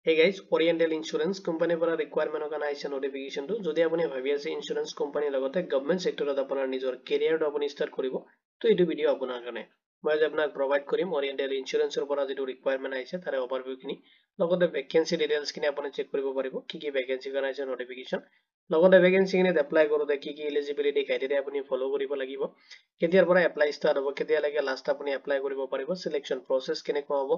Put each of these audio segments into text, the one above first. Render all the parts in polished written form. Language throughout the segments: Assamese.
Hey guys, Oriental Insurance Company পৰা requirement কাৰণে আহিছে notification টো যদি আপুনি ভাবি আছে insurance company লগতে government sector ত আপোনাৰ নিজৰ career টো আপুনি start কৰিব তো এইটো ভিডিও আপোনাৰ কাৰণে মই আজি আপোনাক provide কৰিম Oriental Insurance ৰ পৰা যেটো requirement আহিছে তাৰে overview খিনি লগতে vacancy details খিনি আপুনি চেক কৰিব পাৰিব কি vacancy কাৰণে আহিছে notification লগতে vacancy খিনি apply কৰোতে কি eligibility criteria আপুনি follow কৰিব লাগিব কেতিয়াৰ পৰা apply start হ'ব কেতিয়ালৈকে last আপুনি apply কৰিব পাৰিব selection process কেনেকুৱা হ'ব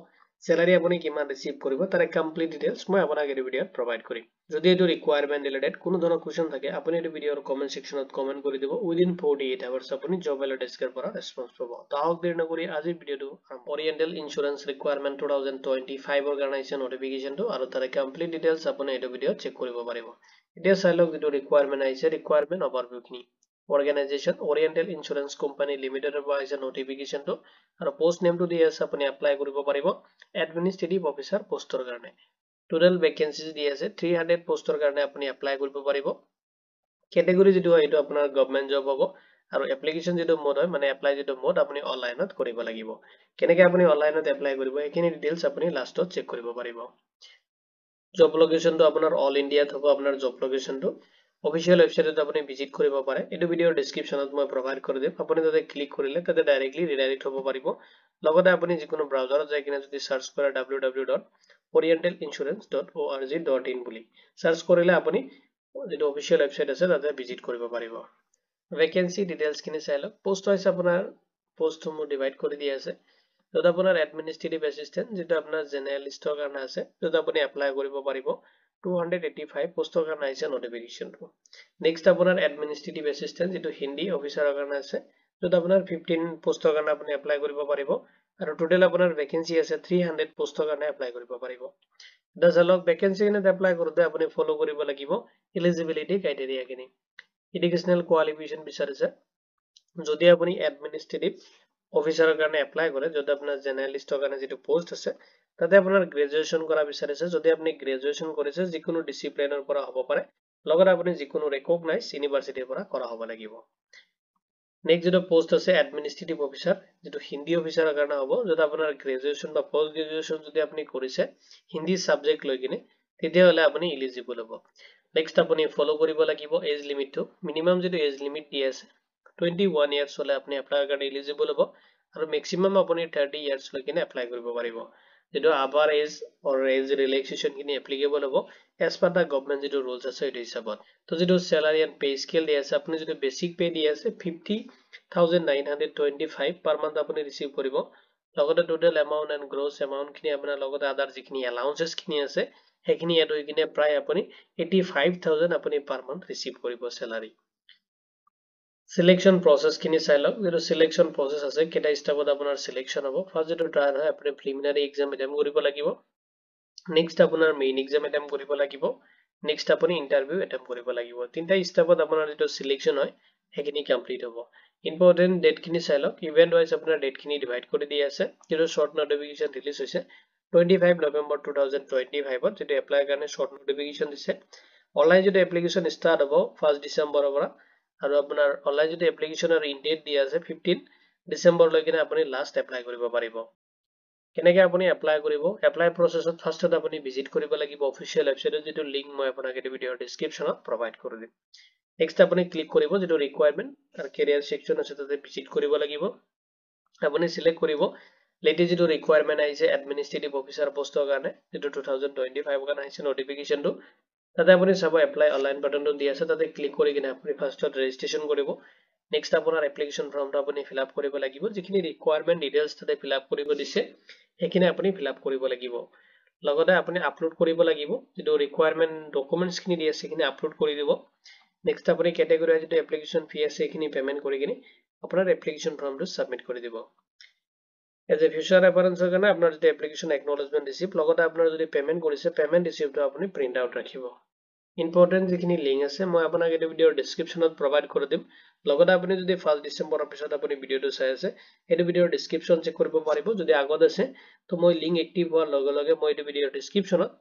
salary আপুনি কিমান receive কৰিব তাৰে complete details মই আপোনাক এই ভিডিওত provide কৰিম যদি এটো requirement related কোনো ধৰণৰ question থাকে আপুনি এই ভিডিওৰ comment sectionত comment কৰি দিব within 48 hours আপুনি job alert desk পৰা response পাব তাওক দেৰি নকৰি আজি ভিডিওটো Oriental Insurance Requirement 2025 ৰ কাৰণে আহিছে notification টো আৰু তাৰে complete details আপুনি এই ভিডিওত চেক কৰিব পাৰিব এতিয়া চাই লওক যেটো requirement আহিছে requirement overview খিনি Organization Oriental Insurance Company Limited ৰ পৰা আহিছে notification টো আৰু post name টো দি আছে আপুনি apply কৰিব পাৰিব Administrative Officer poster কাৰণে total vacancies দি আছে 300 poster কাৰণে আপুনি apply কৰিব পাৰিব category যেটো হয় এটো আপোনাৰ government job হ'ব আৰু application যেটো mode হয় মানে apply যেটো mode আপুনি অনলাইনত কৰিব লাগিব কেনেকৈ আপুনি অনলাইনত apply কৰিব এইখিনি details আপুনি লাষ্টত চেক কৰিব পাৰিব job location টো আপোনাৰ all India হ'ব আপোনাৰ job location টো official website ত আপুনি visit কৰিব পাৰে এটো ভিডিওৰ descriptionত মই provide কৰি দিম আপুনি তাতে ক্লিক কৰিলে তাতে directly redirect হ'ব পাৰিব লগতে আপুনি যিকোনো ব্ৰাউজাৰত যাই কিনে যদি সাৰ্চ কৰে www.orientalinsurance.org.in বুলি সাৰ্চ কৰিলে আপুনি যেটো official website আছে তাতে visit কৰিব পাৰিব vacancy details খিনি চাই লওক post wise আপোনাৰ post সমূহ divide কৰি দিয়া আছে যত আপোনাৰ administrative assistant যেটো আপোনাৰ generalist ৰ কাৰণে আছে যত আপুনি apply কৰিব পাৰিব 285 পোষ্টৰ কাৰণে আহিছে notification টো next আপোনাৰ administrative assistant যেটো হিন্দী অফিচাৰৰ কাৰণে আছে যত আপোনাৰ 15 পোষ্টৰ কাৰণে আপুনি apply কৰিব পাৰিব আৰু total আপোনাৰ vacancy আছে 300 পোষ্টৰ কাৰণে apply কৰিব পাৰিব দজলক vacancy খিনি apply কৰোতে আপুনি follow কৰিব লাগিব eligibility criteria খিনি educational qualification বিচাৰিছে যদি আপুনি administrative অফিচাৰৰ কাৰণে apply কৰে যদি আপোনাৰ জেনেৰেলিষ্টৰ কাৰণে যেটো পোষ্ট আছে তাতে আপোনাৰ গ্ৰেজুৱেচন কৰা বিচাৰিছে যদি আপুনি গ্ৰেজুৱেচন কৰিছে যিকোনো ডিসিপ্লিনৰ পৰা হ'ব পাৰে লগত আপুনি যিকোনো ৰেকগনাইজ ইউনিভাৰ্চিটিৰ পৰা কৰা হ'ব লাগিব নেক্সট যেটো পোষ্ট আছে এডমিনিষ্ট্ৰেটিভ অফিচাৰ যেটো হিন্দী অফিচাৰৰ কাৰণে হ'ব যদি আপোনাৰ গ্ৰেজুৱেচন বা পোষ্ট গ্ৰেজুৱেচন যদি আপুনি কৰিছে হিন্দী সাবজেক্ট লৈ কিনে তেতিয়া হলে আপুনি এলিজিবল হ'ব নেক্সট আপুনি ফলো কৰিব লাগিব এজ লিমিটটো মিনিমাম যেটো এজ লিমিট দি আছে 21 years হলে আপুনি এপ্লাই কাৰণে এলিজিবল হ'ব আৰু ম্যাক্সিমাম আপুনি 30 years লৈ কিনে এপ্লাই কৰিব পাৰিব যেটো আপাৰ এজ অৰ এজ ৰিলেক্সেশন কিনি এপ্লিকেবল হ'ব as per the government যেটো rules আছে এটো হিচাপত তো যেটো salary and pay scale দি আছে আপুনি যেটো basic pay দি আছে 50,925 per month আপুনি ৰিসিভ কৰিব লগতে total amount and gross amount কিনি আপোনাৰ লগতে আদাৰ যিখিনি allowances কিনি আছে হেখিনি এড হৈ কিনে প্ৰায় আপুনি 85,000 আপুনি per month ৰিসিভ কৰিব salary selection process kini চাই লওক যেটো selection process আছে কেটা স্টেপত আপোনাৰ selection হ'ব ফাৰ্স্ট যেটো ট্ৰায়াল হয় আপুনি preliminary exam attempt কৰিব লাগিব নেক্সট আপোনাৰ মেইন exam attempt কৰিব লাগিব নেক্সট আপুনি ইন্টাৰভিউ attempt কৰিব লাগিব তিনটা স্টেপত আপোনাৰ যেটো selection হয় হেখিনি কমপ্লিট হ'ব ইম্পৰ্টেন্ট ডেট খিনি চাই লওক ইভেন্ট ওয়াইজ আপোনাৰ ডেট খিনি ডিভাইড কৰি দিয়া আছে যেটো শৰ্ট নোটিফিকেশন ৰিলিজ হৈছে 25 নৱেম্বৰ 2025 ত যেটো এপ্লাই কাৰণে শৰ্ট নোটিফিকেশন দিছে অনলাইন যেটো এপ্লিকেশন ষ্টাৰ্ট হ'ব 1 ডিসেম্বৰৰ পৰা আৰু আপোনাৰ অনলাইন যেটো এপ্লিকেশনৰ ইনডেট দিয়া আছে 15 ডিসেম্বৰ লৈকে আপুনি লাষ্ট এপ্লাই কৰিব পাৰিব কেনেকৈ আপুনি এপ্লাই কৰিব এপ্লাই প্ৰসেছত ফাৰ্স্টত আপুনি ভিজিট কৰিব লাগিব অফিচিয়েল ওয়েবসাইটত যেটো লিংক মই আপোনাক এই ভিডিওৰ ডেসক্ৰিপচনত প্ৰভাইড কৰি দিম নেক্সট আপুনি ক্লিক কৰিব যেটো ৰিকোয়াৰমেন্ট আৰু কেৰিয়াৰ সেকশন আছে তাতে ভিজিট কৰিব লাগিব আপুনি সিলেক্ট কৰিব লেটেষ্ট যেটো ৰিকোয়াৰমেন্ট আহিছে এডমিনিষ্ট্ৰেটিভ অফিচাৰ পোষ্টৰ কাৰণে যেটো 2025 কাৰণে আহিছে নোটিফিকেশনটো তাতে আপুনি চাব এপ্লাই অনলাইন বাটনটো দি আছে তাতে ক্লিক কৰি কিনে আপুনি ফাৰ্স্টত ৰেজিষ্ট্ৰেচন কৰিব নেক্সট আপোনাৰ এপ্লিকেশন ফৰ্মটো আপুনি ফিল আপ কৰিব লাগিব যিখিনি ৰিকোয়াৰমেন্ট ডিটেইলছ তাতে ফিল আপ কৰিব দিছে হেখিনি আপুনি ফিল আপ কৰিব লাগিব লগতে আপুনি আপলোড কৰিব লাগিব যেটো ৰিকোয়াৰমেন্ট ডকুমেন্টছ খিনি দি আছে হেখিনি আপলোড কৰি দিব নেক্সট আপুনি ক্যাটাগৰি যেটো এপ্লিকেশন ফি আছে হেখিনি পেমেন্ট কৰি কিনে আপোনাৰ এপ্লিকেশন ফৰ্মটো সাবমিট কৰি দিব এজ এ ফিউচাৰ ৰেফাৰেন্সৰ কাৰণে আপোনাৰ যেটো এপ্লিকেশন একনলেজমেন্ট ৰিসিপ্ট লগতে আপোনাৰ যদি পেমেন্ট কৰিছে পেমেন্ট ৰিসিপ্টটো আপুনি প্ৰিন্ট আউট ৰাখিব ইম্পৰ্টেন্ট যিখিনি লিংক আছে মই আপোনাক এই ভিডিওৰ ডেসক্ৰিপচনত প্ৰভাইড কৰি দিম লগতে আপুনি যদি 1 ডিসেম্বৰৰ পিছত আপুনি ভিডিওটো চাই আছে এই ভিডিওৰ ডেসক্ৰিপচন চেক কৰিব পাৰিব যদি আগত আছে তো মই লিংক এক্টিভ হোৱাৰ লগে লগে মই এই ভিডিওৰ ডেসক্ৰিপচনত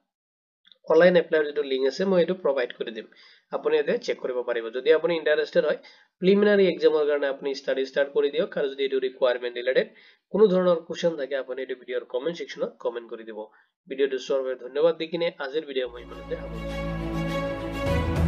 অনলাইন এপ্লাইৰ যেটো লিংক আছে মই এটো প্ৰভাইড কৰি দিম আপুনি এতে চেক কৰিব পাৰিব যদি আপুনি ইন্টাৰেস্টেড হয় প্ৰিলিমিনাৰী এক্সামৰ কাৰণে আপুনি ষ্টাডি ষ্টাৰ্ট কৰি দিয়ক আৰু যদি এটো ৰিকোয়াৰমেন্ট ৰিলেটেড কোনো ধৰণৰ কোৱেশ্চন থাকে আপুনি এটো ভিডিওৰ কমেন্ট সেকশনত কমেন্ট কৰি দিব ভিডিওটো চোৱাৰ বাবে ধন্যবাদ দি কিনে আজিৰ ভিডিও মই ইমানতে সামৰিছো